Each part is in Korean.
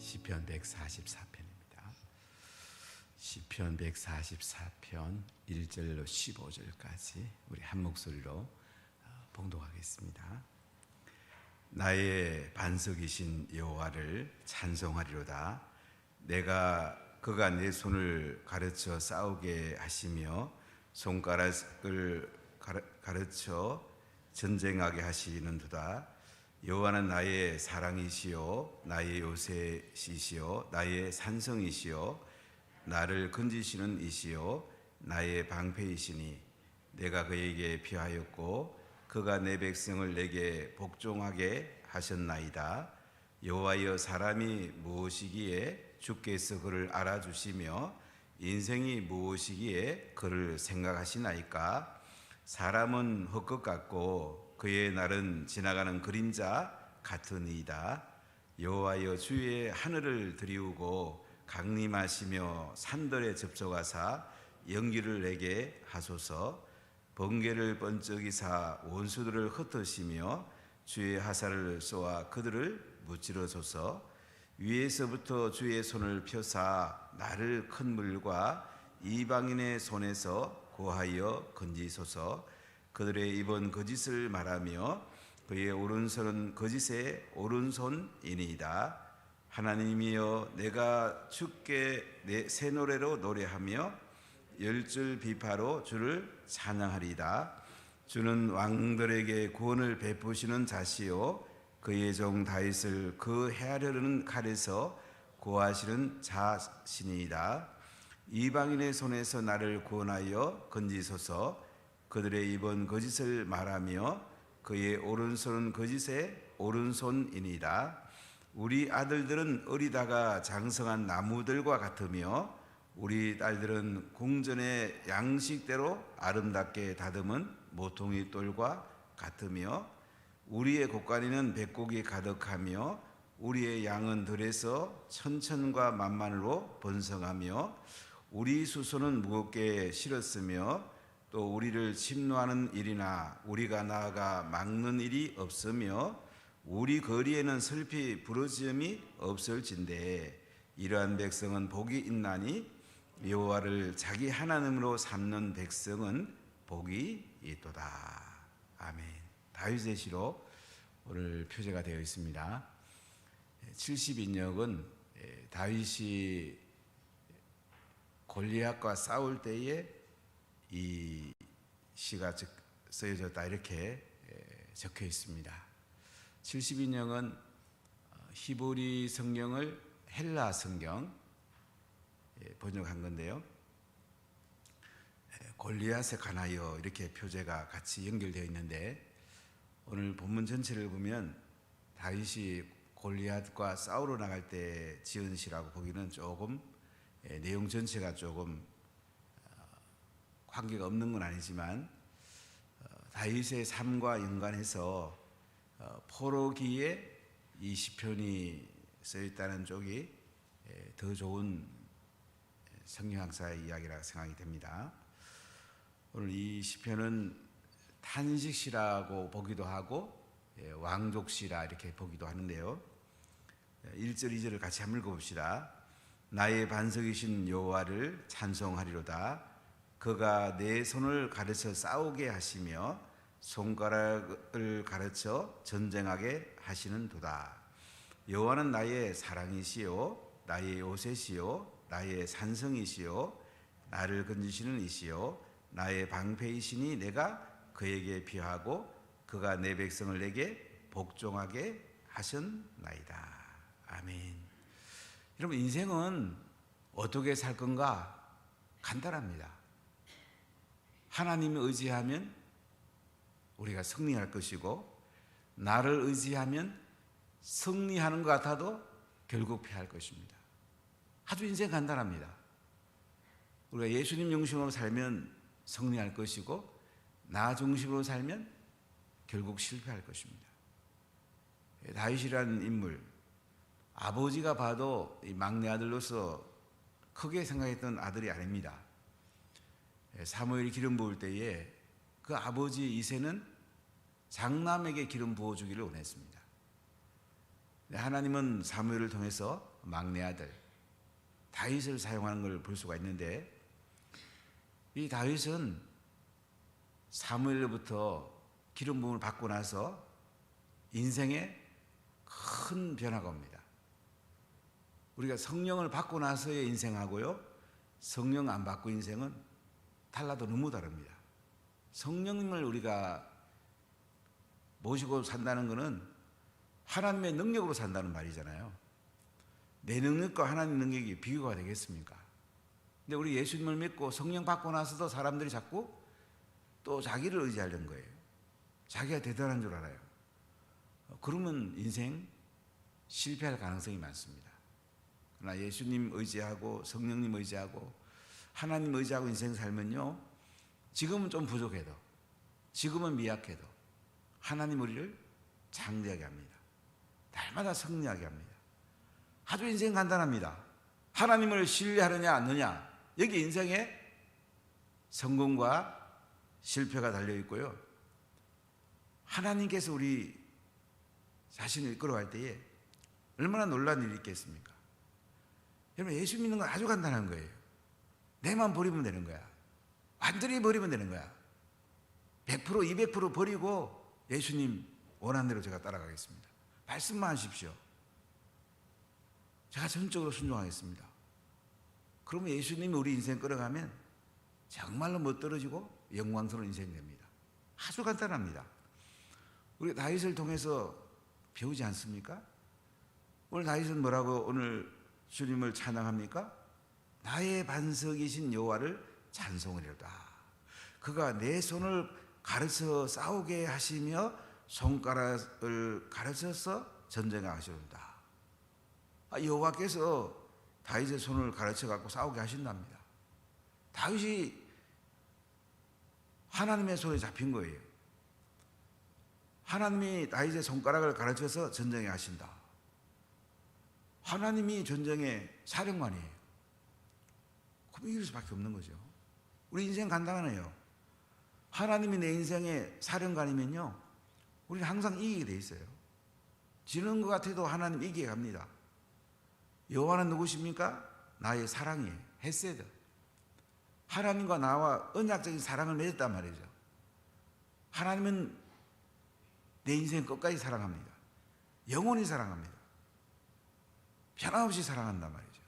시편 144편입니다. 시편 144편 1절로 15절까지 우리 한 목소리로 봉독하겠습니다. 나의 반석이신 여호와를 찬송하리로다. 그가 내 손을 가르쳐 싸우게 하시며 손가락을 가르쳐 전쟁하게 하시는도다. 여호와는 나의 사랑이시요 나의 요새시시요 나의 산성이시요 나를 건지시는 이시요 나의 방패이시니 내가 그에게 피하였고 그가 내 백성을 내게 복종하게 하셨나이다. 여호와여, 사람이 무엇이기에 주께서 그를 알아주시며 인생이 무엇이기에 그를 생각하시나이까. 사람은 헛것 같고 그의 날은 지나가는 그림자 같으니이다. 여호와여, 주의 하늘을 들이우고 강림하시며 산들에 접촉하사 연기를 내게 하소서. 번개를 번쩍이사 원수들을 흩으시며 주의 화살을 쏘아 그들을 무찌르소서. 위에서부터 주의 손을 펴사 나를 큰 물과 이방인의 손에서 구하여 건지소서. 그들의 입은 거짓을 말하며 그의 오른손은 거짓의 오른손이니이다. 하나님이여, 내가 주께 새 노래로 노래하며 열줄 비파로 주를 찬양하리이다. 주는 왕들에게 구원을 베푸시는 자시요 그의 종 다윗을 그 헤아려는 칼에서 구하시는 자신이이다. 이방인의 손에서 나를 구원하여 건지소서. 그들의 입은 거짓을 말하며 그의 오른손은 거짓의 오른손이니이다. 우리 아들들은 어리다가 장성한 나무들과 같으며 우리 딸들은 궁전의 양식대로 아름답게 다듬은 모퉁이 돌과 같으며 우리의 곡간이는 백곡이 가득하며 우리의 양은 들에서 천천과 만만으로 번성하며 우리 수소는 무겁게 실었으며 또 우리를 침노하는 일이나 우리가 나아가 막는 일이 없으며 우리 거리에는 슬피 부르짖음이 없을진대. 이러한 백성은 복이 있나니 여호와를 자기 하나님으로 삼는 백성은 복이 있도다. 아멘. 다윗의 시로 오늘 표제가 되어 있습니다. 70인역은 다윗이 골리앗과 싸울 때에 이 시가 쓰여졌다 이렇게 적혀 있습니다. 70인역은 히브리 성경을 헬라 성경 번역한 건데요. 골리앗에 관하여 이렇게 표제가 같이 연결되어 있는데 오늘 본문 전체를 보면 다윗이 골리앗과 싸우러 나갈 때 지은 시라고 보기는 조금 내용 전체가 조금 관계가 없는 건 아니지만 다윗의 삶과 연관해서 포로기에 이 시편이 쓰여있다는 쪽이 더 좋은 성경학사의 이야기라고 생각이 됩니다. 오늘 이 시편은 탄식시라고 보기도 하고 왕족시라 이렇게 보기도 하는데요. 1절 2절을 같이 한번 읽어봅시다. 나의 반석이신 여호와를 찬송하리로다. 그가 내 손을 가르쳐 싸우게 하시며 손가락을 가르쳐 전쟁하게 하시는도다. 여호와는 나의 사랑이시요 나의 요새시요 나의 산성이시요 나를 건지시는 이시요 나의 방패이시니 내가 그에게 피하고 그가 내 백성을 내게 복종하게 하셨나이다. 아멘. 여러분, 인생은 어떻게 살 건가? 간단합니다. 하나님을 의지하면 우리가 승리할 것이고 나를 의지하면 승리하는 것 같아도 결국 패할 것입니다. 아주 인생 간단합니다. 우리가 예수님 중심으로 살면 승리할 것이고 나 중심으로 살면 결국 실패할 것입니다. 다윗이라는 인물, 아버지가 봐도 이 막내 아들로서 크게 생각했던 아들이 아닙니다. 사무엘이 기름 부을 때에 그 아버지 이새는 장남에게 기름 부어주기를 원했습니다. 하나님은 사무엘을 통해서 막내 아들 다윗을 사용하는 걸 볼 수가 있는데, 이 다윗은 사무엘로부터 기름 부음을 받고 나서 인생에 큰 변화가 옵니다. 우리가 성령을 받고 나서의 인생하고요, 성령 안 받고 인생은 달라도 너무 다릅니다. 성령님을 우리가 모시고 산다는 것은 하나님의 능력으로 산다는 말이잖아요. 내 능력과 하나님 능력이 비교가 되겠습니까? 근데 우리 예수님을 믿고 성령 받고 나서도 사람들이 자꾸 또 자기를 의지하려는 거예요. 자기가 대단한 줄 알아요. 그러면 인생 실패할 가능성이 많습니다. 그러나 예수님 의지하고 성령님 의지하고 하나님 의지하고 인생 살면요, 지금은 좀 부족해도, 지금은 미약해도 하나님 우리를 장대하게 합니다. 날마다 승리하게 합니다. 아주 인생 간단합니다. 하나님을 신뢰하느냐 않느냐, 여기 인생에 성공과 실패가 달려 있고요, 하나님께서 우리 자신을 이끌어갈 때에 얼마나 놀라운 일이 있겠습니까? 여러분, 예수 믿는 건 아주 간단한 거예요. 내만 버리면 되는 거야. 완전히 버리면 되는 거야. 100% 200% 버리고 예수님 원하는 대로 제가 따라가겠습니다. 말씀만 하십시오. 제가 전적으로 순종하겠습니다. 그러면 예수님이 우리 인생 끌어가면 정말로 못 떨어지고 영광스러운 인생이 됩니다. 아주 간단합니다. 우리 다윗을 통해서 배우지 않습니까? 오늘 다윗은 뭐라고 오늘 주님을 찬양합니까? 나의 반석이신 여호와를 찬송하리로다. 그가 내 손을 가르쳐 싸우게 하시며 손가락을 가르쳐서 전쟁에 하시는다. 여호와께서 다윗의 손을 가르쳐 갖고 싸우게 하신답니다. 다윗이 하나님의 손에 잡힌 거예요. 하나님이 다윗의 손가락을 가르쳐서 전쟁에 하신다. 하나님이 전쟁의 사령관이에요. 그럼 이길 수밖에 없는 거죠. 우리 인생 간단하네요. 하나님이 내 인생의 사령관이면요, 우리는 항상 이기게 돼 있어요. 지는 것 같아도 하나님 이기게 갑니다. 여호와는 누구십니까? 나의 사랑이에요. 헤세드. 하나님과 나와 언약적인 사랑을 맺었단 말이죠. 하나님은 내 인생 끝까지 사랑합니다. 영원히 사랑합니다. 변함없이 사랑한단 말이죠.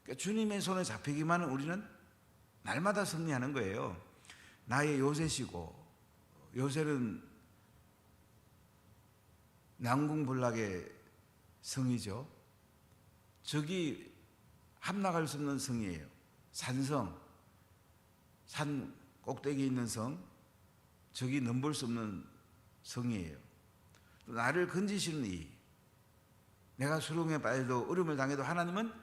그러니까 주님의 손에 잡히기만 하면 우리는 날마다 승리하는 거예요. 나의 요새시고, 요새는 난궁불락의 성이죠. 저기 함락할 수 없는 성이에요. 산성, 산 꼭대기에 있는 성, 저기 넘볼 수 없는 성이에요. 또 나를 건지시는 이, 내가 수렁에 빠져도 어려움을 당해도 하나님은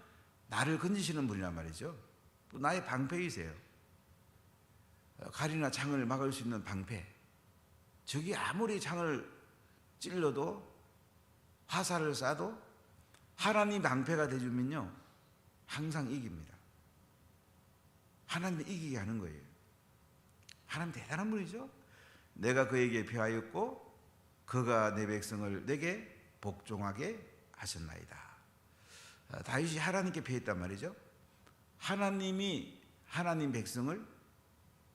나를 건지시는 분이란 말이죠. 또 나의 방패이세요. 칼이나 창을 막을 수 있는 방패. 저기 아무리 창을 찔러도 화살을 쏴도 하나님 방패가 되주면요, 항상 이깁니다. 하나님이 이기게 하는 거예요. 하나님 대단한 분이죠. 내가 그에게 배하였고 그가 내 백성을 내게 복종하게 하셨나이다. 다윗이 하나님께 배했단 말이죠. 하나님이 하나님 백성을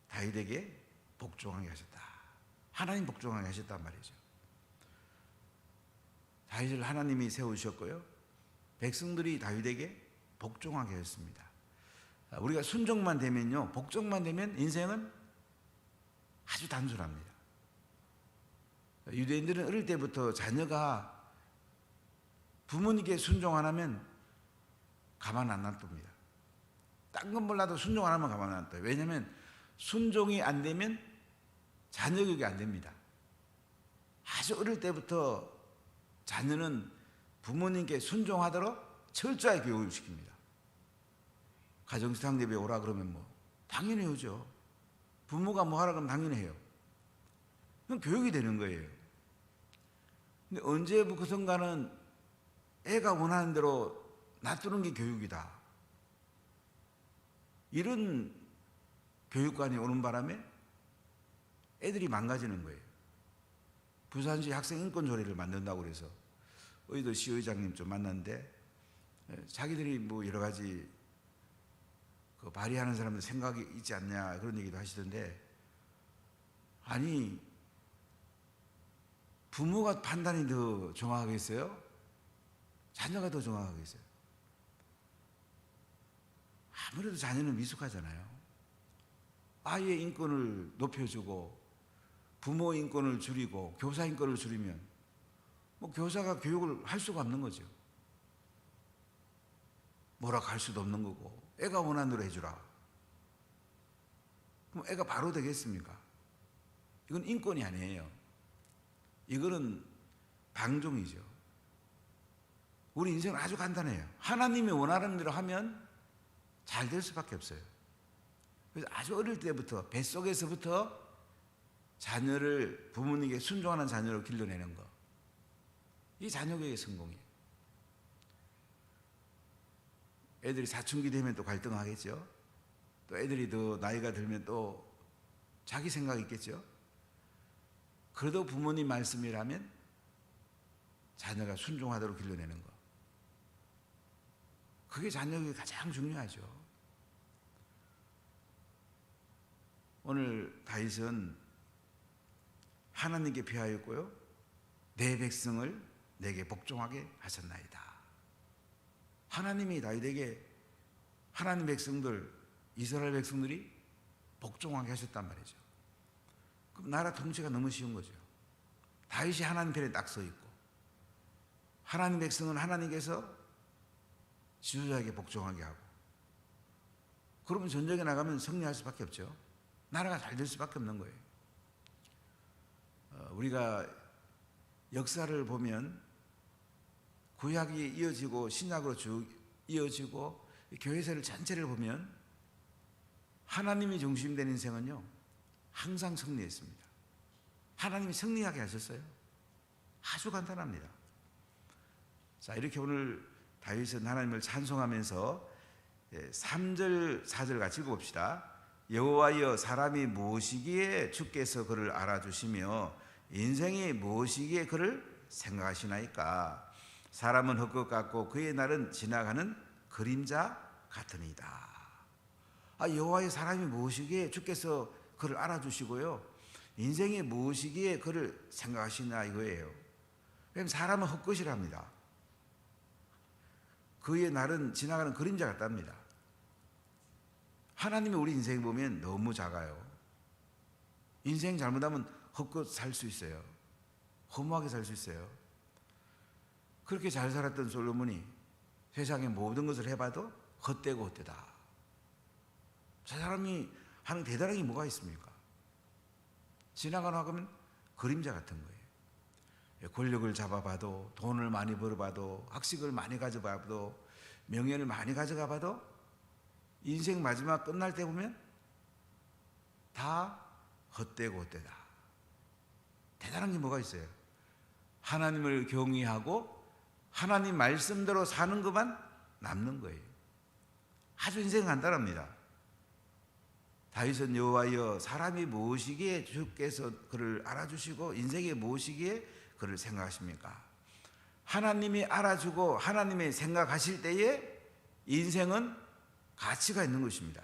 다윗에게 복종하게 하셨다. 하나님 복종하게 하셨단 말이죠. 다윗을 하나님이 세우셨고요, 백성들이 다윗에게 복종하게 하셨습니다. 우리가 순종만 되면요, 복종만 되면 인생은 아주 단순합니다. 유대인들은 어릴 때부터 자녀가 부모님께 순종 안 하면 가만 안 놔둡니다. 딴 건 몰라도 순종 안 하면 가만 안 놔둬요. 왜냐하면 순종이 안 되면 자녀 교육이 안 됩니다. 아주 어릴 때부터 자녀는 부모님께 순종하도록 철저하게 교육을 시킵니다. 가정수당 예배 오라 그러면 뭐 당연히 오죠. 부모가 뭐 하라 그러면 당연히 해요. 그건 교육이 되는 거예요. 근데 언제부터인가는 애가 원하는 대로 놔두는 게 교육이다. 이런 교육관이 오는 바람에 애들이 망가지는 거예요. 부산시 학생인권조례를 만든다고 그래서 의도 시의장님 좀 만났는데 자기들이 뭐 여러 가지 그 발의하는 사람들 생각이 있지 않냐 그런 얘기도 하시던데, 아니 부모가 판단이 더 정확하겠어요? 자녀가 더 정확하겠어요? 아무래도 자녀는 미숙하잖아요. 아이의 인권을 높여주고 부모 인권을 줄이고 교사 인권을 줄이면 뭐 교사가 교육을 할 수가 없는 거죠. 뭐라고 할 수도 없는 거고, 애가 원하는 대로 해주라. 그럼 애가 바로 되겠습니까? 이건 인권이 아니에요. 이거는 방종이죠. 우리 인생은 아주 간단해요. 하나님이 원하는 대로 하면 잘 될 수밖에 없어요. 그래서 아주 어릴 때부터 뱃속에서부터 자녀를 부모님에게 순종하는 자녀로 길러내는 거, 이 자녀교육의 성공이에요. 애들이 사춘기 되면 또 갈등하겠죠. 또 애들이 더 나이가 들면 또 자기 생각이 있겠죠. 그래도 부모님 말씀이라면 자녀가 순종하도록 길러내는 거, 그게 자녀교육이 가장 중요하죠. 오늘 다윗은 하나님께 피하였고요, 내 백성을 내게 복종하게 하셨나이다. 하나님이 다윗에게 하나님 백성들, 이스라엘 백성들이 복종하게 하셨단 말이죠. 그럼 나라 통치가 너무 쉬운 거죠. 다윗이 하나님 편에 딱 서 있고 하나님 백성은 하나님께서 지도자에게 복종하게 하고, 그러면 전쟁에 나가면 승리할 수밖에 없죠. 나라가 잘 될 수밖에 없는 거예요. 우리가 역사를 보면 구약이 이어지고 신약으로 쭉 이어지고 교회사를 전체를 보면 하나님이 중심된 인생은요 항상 승리했습니다. 하나님이 승리하게 하셨어요. 아주 간단합니다. 자, 이렇게 오늘 다윗은 하나님을 찬송하면서 3절 4절 같이 읽어봅시다. 여호와여, 사람이 무엇이기에 주께서 그를 알아주시며 인생이 무엇이기에 그를 생각하시나이까. 사람은 헛것 같고 그의 날은 지나가는 그림자 같으니이다. 여호와의 사람이 무엇이기에 주께서 그를 알아주시고요, 인생이 무엇이기에 그를 생각하시나 이거예요. 왜냐하면 사람은 헛것이랍니다. 그의 날은 지나가는 그림자 같답니다. 하나님이 우리 인생 보면 너무 작아요. 인생 잘못하면 헛것 살 수 있어요. 허무하게 살 수 있어요. 그렇게 잘 살았던 솔로몬이 세상의 모든 것을 해봐도 헛되고 헛되다. 저 사람이 하는 대단한 게 뭐가 있습니까? 지나가나 하면 그림자 같은 거예요. 권력을 잡아봐도, 돈을 많이 벌어봐도, 학식을 많이 가져봐도, 명예를 많이 가져가봐도 인생 마지막 끝날 때 보면 다 헛되고 헛되다. 대단한 게 뭐가 있어요? 하나님을 경외하고 하나님 말씀대로 사는 것만 남는 거예요. 아주 인생 간단합니다. 다윗은 여호와여, 사람이 무엇이기에 주께서 그를 알아주시고 인생이 무엇이기에 그를 생각하십니까? 하나님이 알아주고 하나님이 생각하실 때에 인생은 가치가 있는 것입니다.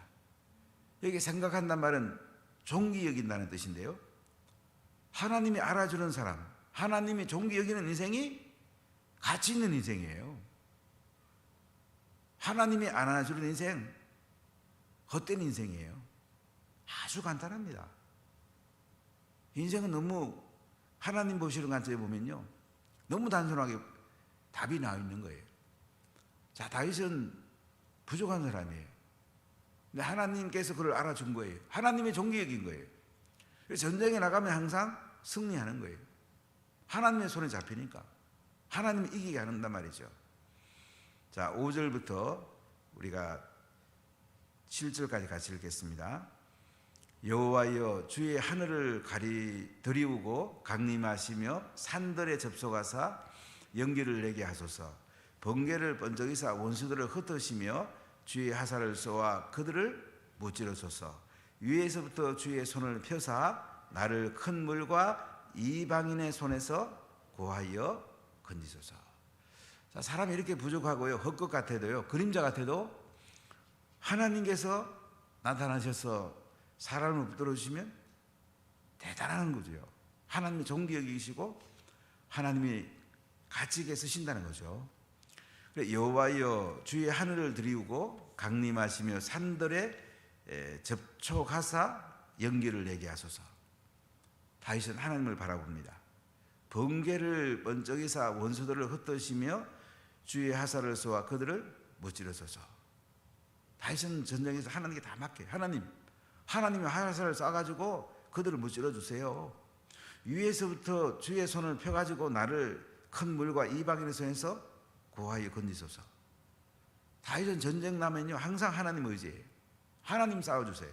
여기 생각한단 말은 존귀 여긴다는 뜻인데요, 하나님이 알아주는 사람, 하나님이 존귀 여기는 인생이 가치 있는 인생이에요. 하나님이 안 알아주는 인생 헛된 인생이에요. 아주 간단합니다. 인생은 너무 하나님 보시는 관점에 보면요 너무 단순하게 답이 나와 있는 거예요. 자, 다윗은 부족한 사람이에요. 근데 하나님께서 그를 알아준 거예요. 하나님의 존귀 여긴 거예요. 그래서 전쟁에 나가면 항상 승리하는 거예요. 하나님의 손에 잡히니까 하나님이 이기게 한단 말이죠. 자, 5절부터 우리가 7절까지 같이 읽겠습니다. 여호와여, 주의 하늘을 들이우고 강림하시며 산들에 접속하사 연기를 내게 하소서. 번개를 번쩍이사 원수들을 흩으시며 주의 화살을 쏘아 그들을 무찌르소서. 위에서부터 주의 손을 펴사 나를 큰 물과 이방인의 손에서 구하여 건지소서. 자, 사람이 이렇게 부족하고요, 헛것 같아도요, 그림자 같아도 하나님께서 나타나셔서 사람을 붙들어 주시면 대단한 거죠. 하나님이 존귀 여기시고 하나님이 가치 있게 쓰신다는 거죠. 여호와여 주의 하늘을 드리우고 강림하시며 산들에 접촉하사 연기를 내게 하소서. 다윗은 하나님을 바라봅니다. 번개를 번쩍이사 원수들을 흩으시며 주의 하사를 쏘아 그들을 무찌르소서. 다윗은 전쟁에서 하나님께 다 맡겨요. 하나님이 하사를 쏴가지고 그들을 무찌러 주세요. 위에서부터 주의 손을 펴가지고 나를 큰 물과 이방인의 손에서 구하여 건지소서. 다윗은 전쟁 나면요 항상 하나님 의지해요. 하나님 싸워주세요.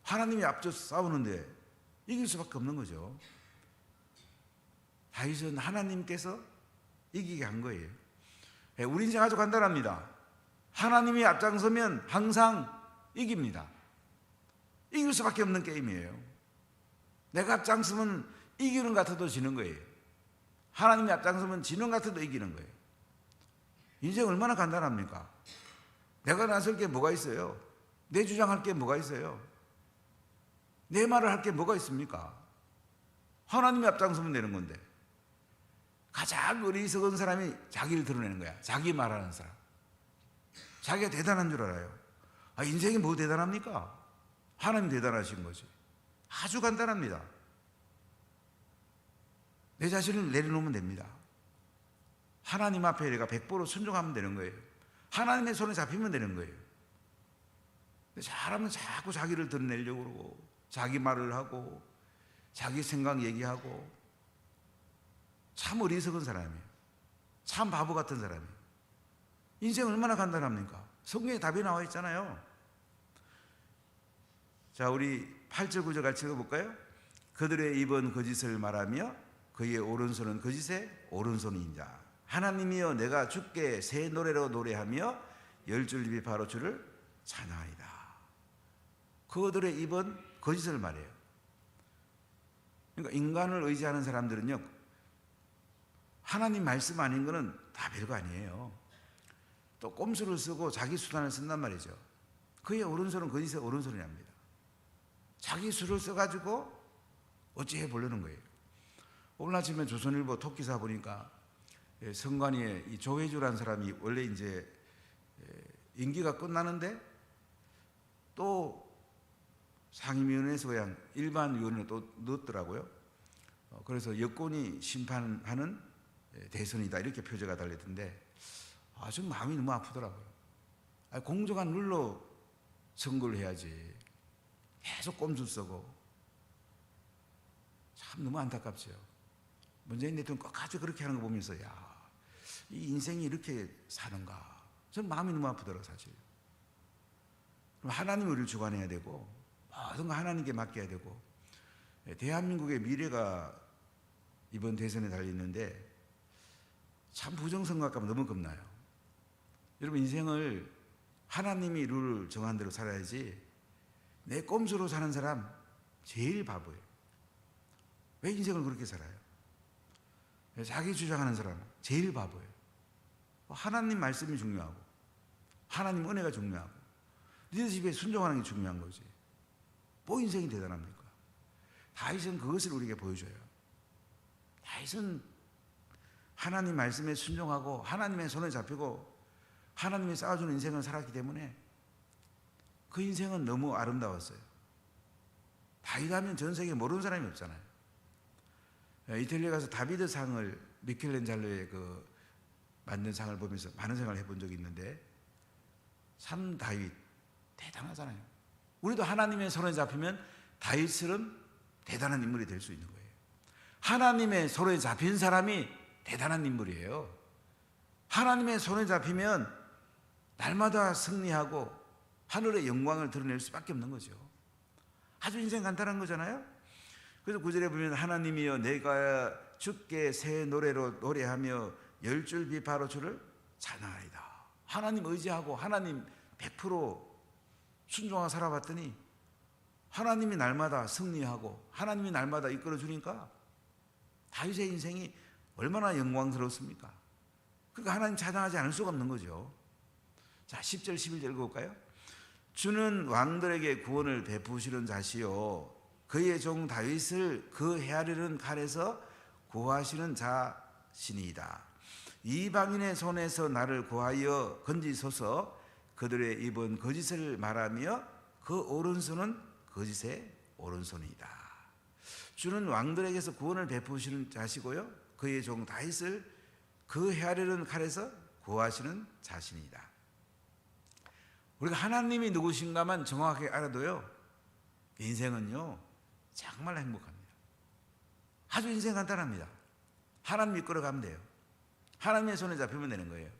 하나님이 앞서서 싸우는데 이길 수밖에 없는 거죠. 다윗은 하나님께서 이기게 한 거예요. 우리 인생 아주 간단합니다. 하나님이 앞장서면 항상 이깁니다. 이길 수밖에 없는 게임이에요. 내가 앞장서면 이기는 것 같아도 지는 거예요. 하나님이 앞장서면 지는 것 같아도 이기는 거예요. 인생 얼마나 간단합니까? 내가 나설 게 뭐가 있어요? 내 주장할 게 뭐가 있어요? 내 말을 할 게 뭐가 있습니까? 하나님이 앞장서면 되는 건데. 가장 어리석은 사람이 자기를 드러내는 거야. 자기 말하는 사람. 자기가 대단한 줄 알아요. 인생이 뭐 대단합니까? 하나님 대단하신 거지. 아주 간단합니다. 내 자신을 내려놓으면 됩니다. 하나님 앞에 내가 100% 순종하면 되는 거예요. 하나님의 손에 잡히면 되는 거예요. 사람은 자꾸 자기를 드러내려고 그러고 자기 말을 하고 자기 생각 얘기하고 참 어리석은 사람이에요. 참 바보 같은 사람이에요. 인생 얼마나 간단합니까? 성경에 답이 나와 있잖아요. 자, 우리 8절 9절 같이 읽어볼까요? 그들의 입은 거짓을 말하며 그의 오른손은 거짓의 오른손인자. 하나님이여 내가 주께 새 노래로 노래하며 열줄 입이 바로 주를 찬양하리다. 그들의 입은 거짓을 말해요. 그러니까 인간을 의지하는 사람들은요 하나님 말씀 아닌 거는 다 별거 아니에요. 또 꼼수를 쓰고 자기 수단을 쓴단 말이죠. 그의 오른손은 거짓의 오른손이랍니다. 자기 수를 써가지고 어찌해 보려는 거예요. 오늘 아침에 조선일보 토끼사 보니까 성관위에 이 조회주라는 사람이 원래 이제 임기가 끝나는데 또 상임위원회에서 그냥 일반 위원회로 또 넣었더라고요. 그래서 여권이 심판하는 대선이다 이렇게 표제가 달렸던데 아주 마음이 너무 아프더라고요. 공정한 룰로 선거를 해야지 계속 꼼수 쓰고 참 너무 안타깝죠. 문재인 대통령 끝까지 그렇게 하는 거 보면서 이 인생이 이렇게 사는가 저는 마음이 너무 아프더라고요. 사실. 그럼 하나님이 우리를 주관해야 되고 모든 거 하나님께 맡겨야 되고 대한민국의 미래가 이번 대선에 달려있는데 참 부정선거할까 너무 겁나요. 여러분 인생을 하나님이 룰을 정한 대로 살아야지 내 꼼수로 사는 사람 제일 바보예요. 왜 인생을 그렇게 살아요? 자기 주장하는 사람 제일 바보예요. 하나님 말씀이 중요하고 하나님 은혜가 중요하고 리더십에 순종하는 게 중요한 거지. 뭐 인생이 대단합니까? 다윗은 그것을 우리에게 보여줘요. 다윗은 하나님 말씀에 순종하고 하나님의 손에 잡히고 하나님이 쌓아주는 인생을 살았기 때문에 그 인생은 너무 아름다웠어요. 다윗 하면 전 세계에 모르는 사람이 없잖아요. 이탈리아 가서 다비드 상을 미켈란젤로의 그 만든 상을 보면서 많은 생각을 해본 적이 있는데 참 다윗 대단하잖아요. 우리도 하나님의 손에 잡히면 다윗처럼 대단한 인물이 될 수 있는 거예요. 하나님의 손에 잡힌 사람이 대단한 인물이에요. 하나님의 손에 잡히면 날마다 승리하고 하늘의 영광을 드러낼 수밖에 없는 거죠. 아주 인생 간단한 거잖아요. 그래서 9절에 보면 하나님이여 내가 주께 새 노래로 노래하며 열줄 비 바로 주를 찬양하리다. 하나님 의지하고 하나님 100% 순종하고 살아봤더니 하나님이 날마다 승리하고 하나님이 날마다 이끌어 주니까 다윗의 인생이 얼마나 영광스럽습니까? 그러니까 하나님 찬양하지 않을 수가 없는 거죠. 자, 10절 11절 읽어볼까요? 주는 왕들에게 구원을 베푸시는 자시요 그의 종 다윗을 그 헤아리는 칼에서 구하시는 자시니이다. 이방인의 손에서 나를 구하여 건지소서. 그들의 입은 거짓을 말하며 그 오른손은 거짓의 오른손이다. 주는 왕들에게서 구원을 베푸시는 자시고요 그의 종 다윗을 그 헤아리는 칼에서 구하시는 자신이다. 우리가 하나님이 누구신가만 정확하게 알아도요 인생은요 정말 행복합니다. 아주 인생 간단합니다. 하나님 이끌어가면 돼요. 하나님의 손에 잡히면 되는 거예요.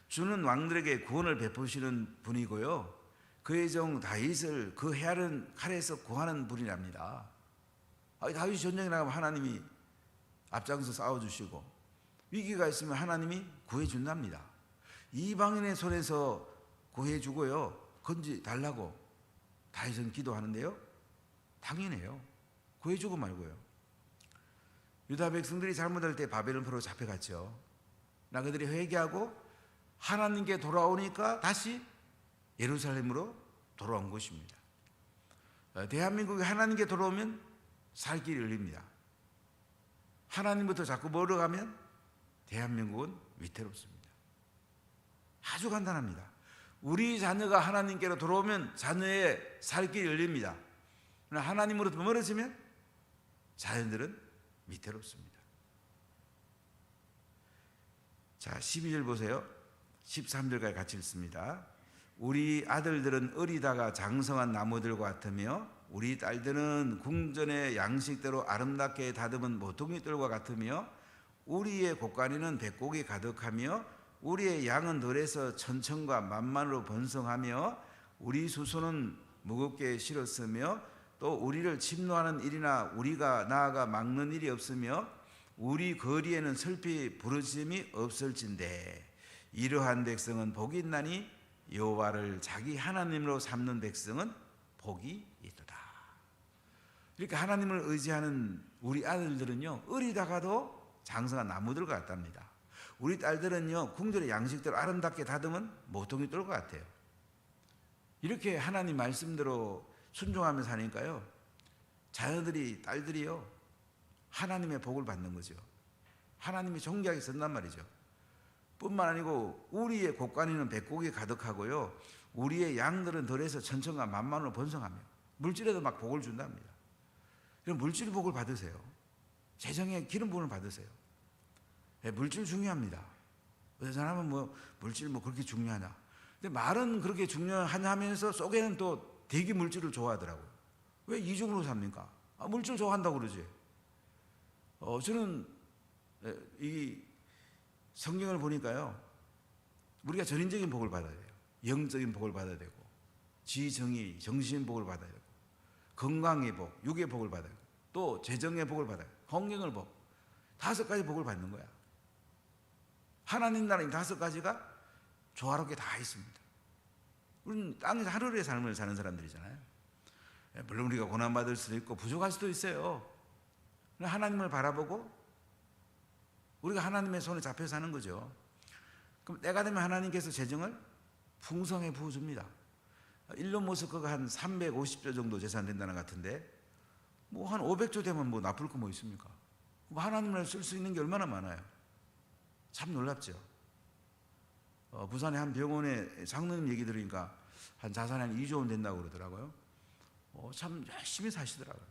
주는 왕들에게 구원을 베푸시는 분이고요 그의 종 다윗을 그 헤아른 칼에서 구하는 분이랍니다. 다윗이 전쟁에 나가면 하나님이 앞장서 싸워주시고 위기가 있으면 하나님이 구해준답니다. 이방인의 손에서 구해주고요 건지 달라고 다윗은 기도하는데요 당연해요. 구해주고 말고요. 유다 백성들이 잘못할 때 바벨론포로 잡혀갔죠. 나 그들이 회개하고 하나님께 돌아오니까 다시 예루살렘으로 돌아온 것입니다. 대한민국이 하나님께 돌아오면 살 길이 열립니다. 하나님부터 자꾸 멀어가면 대한민국은 위태롭습니다. 아주 간단합니다. 우리 자녀가 하나님께로 돌아오면 자녀의 살 길이 열립니다. 그러나 하나님으로부터 멀어지면 자녀들은 위태롭습니다. 자, 12절 보세요. 13절까지 같이 읽습니다. 우리 아들들은 어리다가 장성한 나무들과 같으며 우리 딸들은 궁전의 양식대로 아름답게 다듬은 모퉁이들과 같으며 우리의 곡간이는 백곡이 가득하며 우리의 양은 들에서 천천과 만만으로 번성하며 우리 수소는 무겁게 실었으며 또 우리를 침노하는 일이나 우리가 나아가 막는 일이 없으며 우리 거리에는 슬피 부르짖음이 없을진대 이러한 백성은 복이 있나니 여호와를 자기 하나님으로 삼는 백성은 복이 있도다. 이렇게 하나님을 의지하는 우리 아들들은요 어리다가도 장성한 나무들과 같답니다. 우리 딸들은요 궁전의 양식대로 아름답게 다듬은 모퉁이돌과 같아요. 이렇게 하나님 말씀대로 순종하며 사니까요 자녀들이 딸들이요 하나님의 복을 받는 거죠. 하나님이 존귀하게 쓴단 말이죠. 뿐만 아니고 우리의 곡간이는 백곡이 가득하고요 우리의 양들은 들에서 천천과 만만으로 번성하며 물질에도 막 복을 준답니다. 그럼 물질 복을 받으세요. 재정의 기름 부음을 받으세요. 물질 중요합니다. 어떤 사람은 물질 그렇게 중요하냐. 근데 말은 그렇게 중요하냐 하면서 속에는 또 대기 물질을 좋아하더라고요. 왜 이중으로 삽니까? 물질 좋아한다고 그러지. 저는 이 성경을 보니까요 우리가 전인적인 복을 받아야 돼요. 영적인 복을 받아야 되고 지정의 정신 복을 받아야 되고 건강의 복, 육의 복을 받아야 되고 또 재정의 복을 받아야 되고 건강을 복 5가지 복을 받는 거야. 하나님 나라 이 5가지가 조화롭게 다 있습니다. 우리는 땅에서 하루의 삶을 사는 사람들이잖아요. 물론 우리가 고난받을 수도 있고 부족할 수도 있어요. 하나님을 바라보고 우리가 하나님의 손에 잡혀 사는 거죠. 그럼 때가 되면 하나님께서 재정을 풍성해 부어줍니다. 일론 머스크가 한 350조 정도 재산 된다는 것 같은데 한 500조 되면 나쁠 거 뭐 있습니까? 하나님을 쓸 수 있는 게 얼마나 많아요. 참 놀랍죠. 부산의 한 병원에 장로님 얘기 들으니까 한 자산이 한 2조 원 된다고 그러더라고요. 참 열심히 사시더라고요.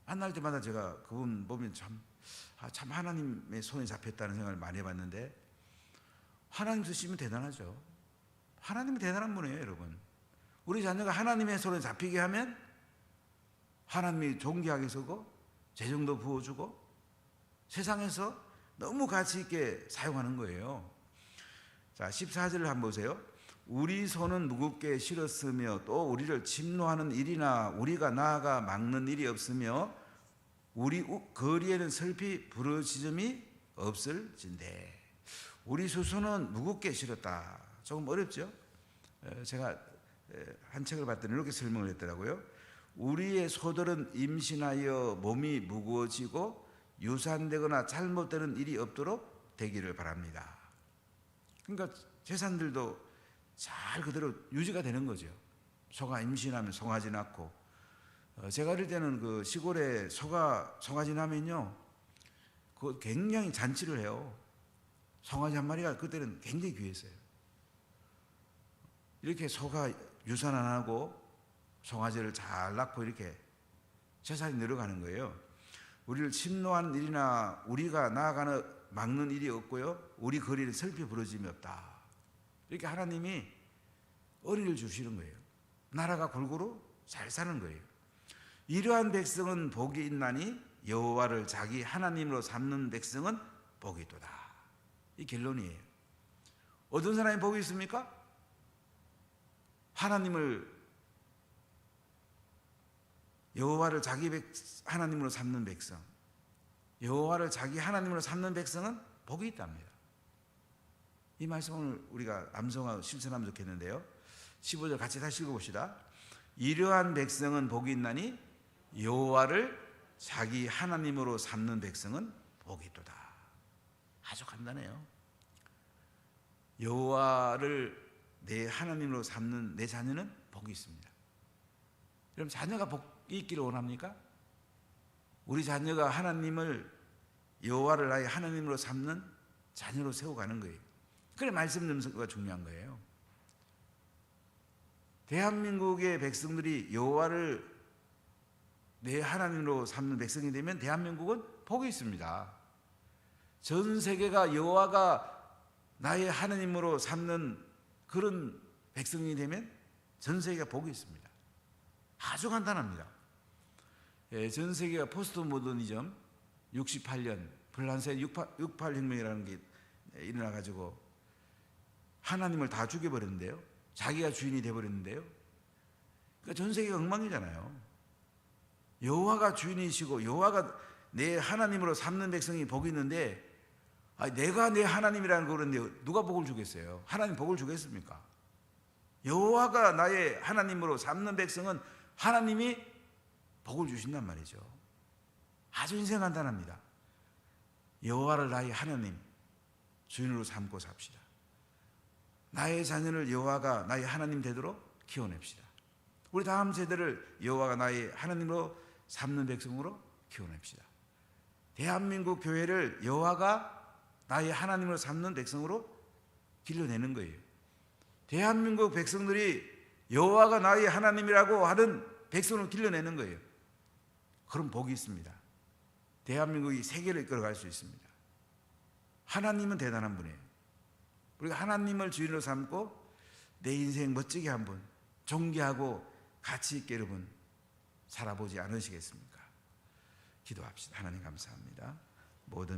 만날 때마다 제가 그분 보면 참 하나님의 손에 잡혔다는 생각을 많이 해봤는데 하나님 쓰시면 대단하죠. 하나님이 대단한 분이에요, 여러분. 우리 자녀가 하나님의 손에 잡히게 하면 하나님이 존귀하게 서고 재정도 부어주고 세상에서 너무 가치 있게 사용하는 거예요. 자, 14절을 한번 보세요. 우리 손은 무겁게 실었으며 또 우리를 침노하는 일이나 우리가 나아가 막는 일이 없으며 우리 거리에는 슬피 부르짖음이 없을진대. 우리 수소는 무겁게 실었다. 조금 어렵죠? 제가 한 책을 봤더니 이렇게 설명을 했더라고요. 우리의 소들은 임신하여 몸이 무거워지고 유산되거나 잘못되는 일이 없도록 되기를 바랍니다. 그러니까 재산들도 잘 그대로 유지가 되는 거죠. 소가 임신하면 송아지 낳고, 제가 어릴 때는 그 시골에 소가 송아지 나면요, 그 굉장히 잔치를 해요. 송아지 한 마리가 그때는 굉장히 귀했어요. 이렇게 소가 유산 안 하고 송아지를 잘 낳고 이렇게 재산이 늘어가는 거예요. 우리를 침노한 일이나 우리가 나아가는 막는 일이 없고요, 우리 거리를 슬피 부러짐이 없다. 이렇게 하나님이 어리를 주시는 거예요. 나라가 골고루 잘 사는 거예요. 이러한 백성은 복이 있나니 여호와를 자기 하나님으로 삼는 백성은 복이 있도다. 이 결론이에요. 어떤 사람이 복이 있습니까? 여호와를 자기 하나님으로 삼는 백성, 여호와를 자기 하나님으로 삼는 백성은 복이 있답니다. 이 말씀을 우리가 암송하고 실천하면 좋겠는데요, 15절 같이 다시 읽어봅시다. 이러한 백성은 복이 있나니 여호와를 자기 하나님으로 삼는 백성은 복이 있도다. 아주 간단해요. 여호와를 내 하나님으로 삼는 내 자녀는 복이 있습니다. 그럼 자녀가 복이 있기를 원합니까? 우리 자녀가 하나님을, 여호와를 나의 하나님으로 삼는 자녀로 세워가는 거예요. 그래 말씀 점수가 중요한 거예요. 대한민국의 백성들이 여호와를 내 하나님으로 삼는 백성이 되면 대한민국은 복이 있습니다. 전 세계가 여호와가 나의 하나님으로 삼는 그런 백성이 되면 전 세계가 복이 있습니다. 아주 간단합니다. 전 세계가 포스트 모더니즘 68년 프랑스의 68 혁명이라는 게 일어나가지고 하나님을 다 죽여버렸는데요, 자기가 주인이 되어버렸는데요, 그러니까 전 세계가 엉망이잖아요. 여호와가 주인이시고 여호와가 내 하나님으로 삼는 백성이 복이 있는데, 내가 내 하나님이라는 거 그러는데 누가 복을 주겠어요? 하나님 복을 주겠습니까? 여호와가 나의 하나님으로 삼는 백성은 하나님이 복을 주신단 말이죠. 아주 인생 간단합니다. 여호와를 나의 하나님, 주인으로 삼고 삽시다. 나의 자녀를 여호와가 나의 하나님 되도록 키워냅시다. 우리 다음 세대를 여호와가 나의 하나님으로 삼는 백성으로 키워냅시다. 대한민국 교회를 여호와가 나의 하나님으로 삼는 백성으로 길러내는 거예요. 대한민국 백성들이 여호와가 나의 하나님이라고 하는 백성을 길러내는 거예요. 그럼 복이 있습니다. 대한민국이 세계를 이끌어갈 수 있습니다. 하나님은 대단한 분이에요. 우리가 하나님을 주인으로 삼고 내 인생 멋지게 한번 존귀하고 가치 있게 여러분 살아보지 않으시겠습니까? 기도합시다. 하나님 감사합니다. 모든